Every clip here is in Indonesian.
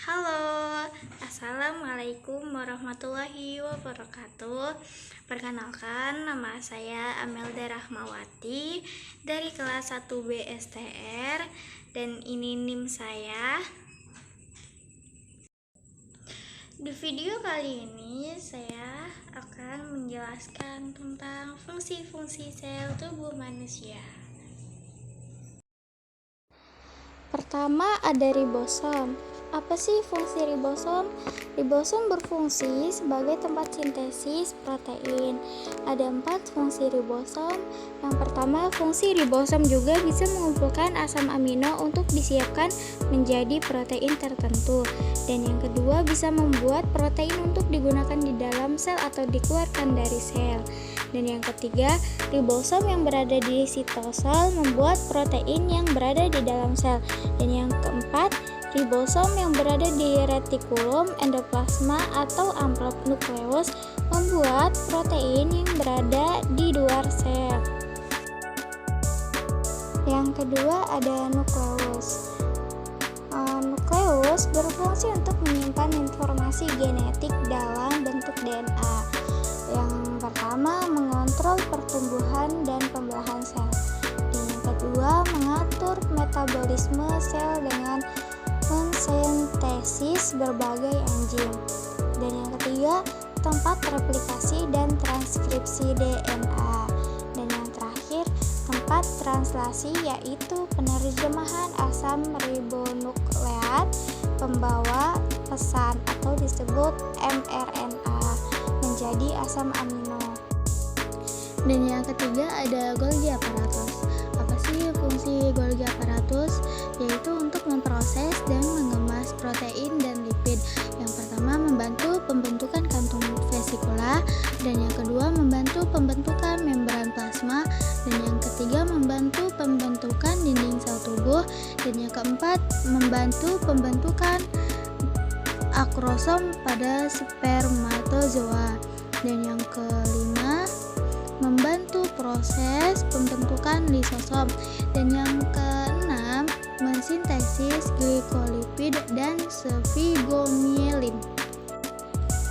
Halo, Assalamualaikum warahmatullahi wabarakatuh. Perkenalkan, nama saya Amelda Rahmawati dari kelas 1B STR dan ini NIM saya. Di video kali ini saya akan menjelaskan tentang fungsi-fungsi sel tubuh manusia. Pertama ada ribosom. Apa sih fungsi ribosom? Ribosom berfungsi sebagai tempat sintesis protein. Ada 4 fungsi ribosom. Yang pertama, fungsi ribosom juga bisa mengumpulkan asam amino untuk disiapkan menjadi protein tertentu. Dan yang kedua, bisa membuat protein untuk digunakan di dalam sel atau dikeluarkan dari sel. Dan yang ketiga, ribosom yang berada di sitosol membuat protein yang berada di dalam sel. Dan yang keempat, ribosom yang berada di retikulum, endoplasma, atau amplop nukleus membuat protein yang berada di luar sel. Yang kedua ada nukleus. Nukleus berfungsi untuk menyimpan informasi genetik dalam bentuk DNA. Yang pertama, mengontrol pertumbuhan dan pembelahan sel. Dan yang kedua, mengatur metabolisme sel dengan mensintesis berbagai enzim. Dan yang ketiga, tempat replikasi dan transkripsi DNA. Dan yang terakhir, tempat translasi yaitu penerjemahan asam ribonukleat pembawa pesan atau disebut mRNA menjadi asam amino. Dan yang ketiga ada Golgi apparatus. Apa sih fungsi Golgi apparatus? Yaitu untuk memproses dan mengemas protein dan lipid. Yang pertama, membantu pembentukan kantung vesikula, dan yang kedua membantu pembentukan membran plasma, dan yang ketiga membantu pembentukan dinding sel tubuh, dan yang keempat membantu pembentukan akrosom pada spermatozoa, dan yang kelima membantu proses pembentukan lisosom, dan yang keenam mensintesis glikolipid dan sfigomyelin.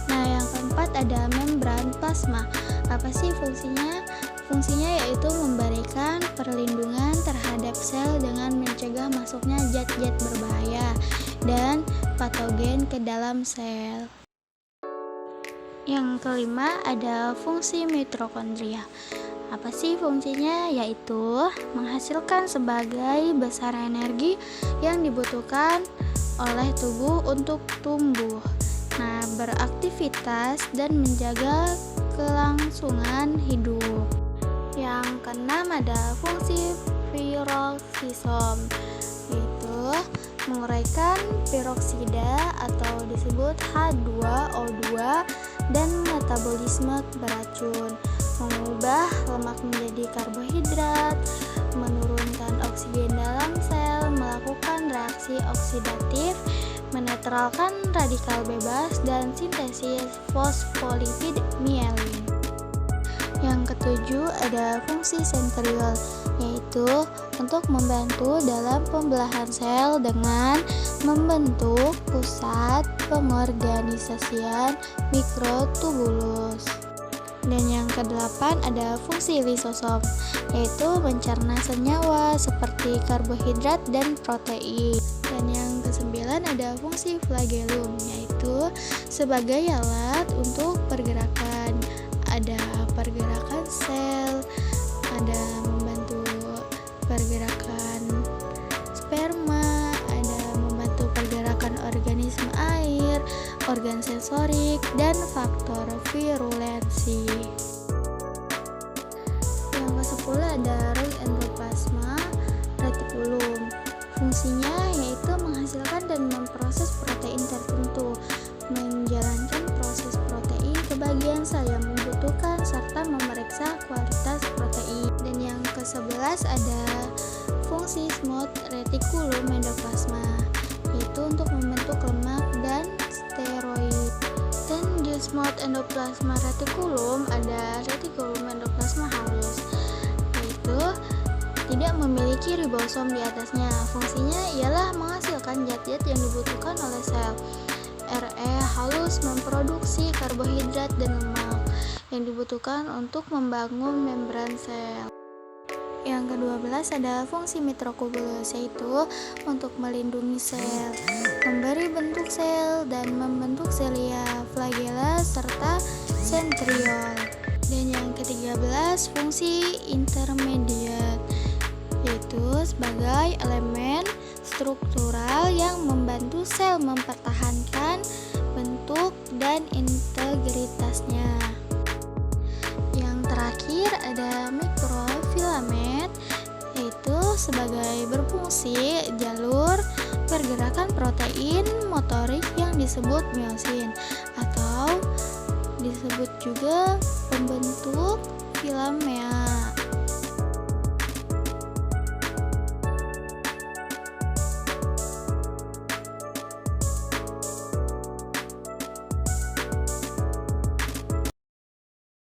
Nah, yang keempat ada membran plasma. Apa sih fungsinya? Fungsinya yaitu memberikan perlindungan terhadap sel dengan mencegah masuknya zat-zat berbahaya dan patogen ke dalam sel. Yang kelima ada fungsi mitokondria. Apa sih fungsinya? Yaitu menghasilkan sebagai besar energi yang dibutuhkan oleh tubuh untuk tumbuh. Nah, beraktivitas dan menjaga kelangsungan hidup. Yang keenam ada fungsi piroksisom, yaitu menguraikan piroksida atau disebut H2O2 dan metabolisme beracun, mengubah lemak menjadi karbohidrat, menurunkan oksigen dalam sel, melakukan reaksi oksidatif, menetralkan radikal bebas, dan sintesis fosfolipid mielin. Yang ketujuh ada fungsi sentriol, yaitu untuk membantu dalam pembelahan sel dengan membentuk pusat pengorganisasian mikrotubulus. Dan yang kedelapan ada fungsi lisosom, yaitu mencerna senyawa seperti karbohidrat dan protein. Dan yang kesembilan ada fungsi flagellum, yaitu sebagai alat untuk pergerakan. Ada pergerakan sel, ada membantu pergerakan sperma, ada membantu pergerakan organisme air, organ sensorik, dan faktor virulensi. Yang ke-10 ada ring endoplasma retikulum. Fungsinya yaitu menghasilkan dan memproses protein tertentu, menjalankan proses protein ke bagian sel yang membutuhkan serta memeriksa kualitas protein. Dan yang ke-11 ada fungsi smooth reticulum endoplasma, yaitu untuk membentuk lemak dan steroid. Dan di smooth endoplasma reticulum ada reticulum endoplasma halus, yaitu tidak memiliki ribosom di atasnya. Fungsinya ialah menghasilkan zat-zat yang dibutuhkan oleh sel. halus memproduksi karbohidrat dan lemak yang dibutuhkan untuk membangun membran sel. Yang ke-12 adalah fungsi mikrotubulus, yaitu untuk melindungi sel, memberi bentuk sel, dan membentuk selia, flagella, serta sentriol. Dan yang ke-13 fungsi intermediat, yaitu sebagai elemen struktural yang membantu sel mempertahankan bentuk dan integritasnya. Yang terakhir ada mikrofilament, yaitu sebagai berfungsi jalur pergerakan protein motorik yang disebut miosin, atau disebut juga pembentuk filament.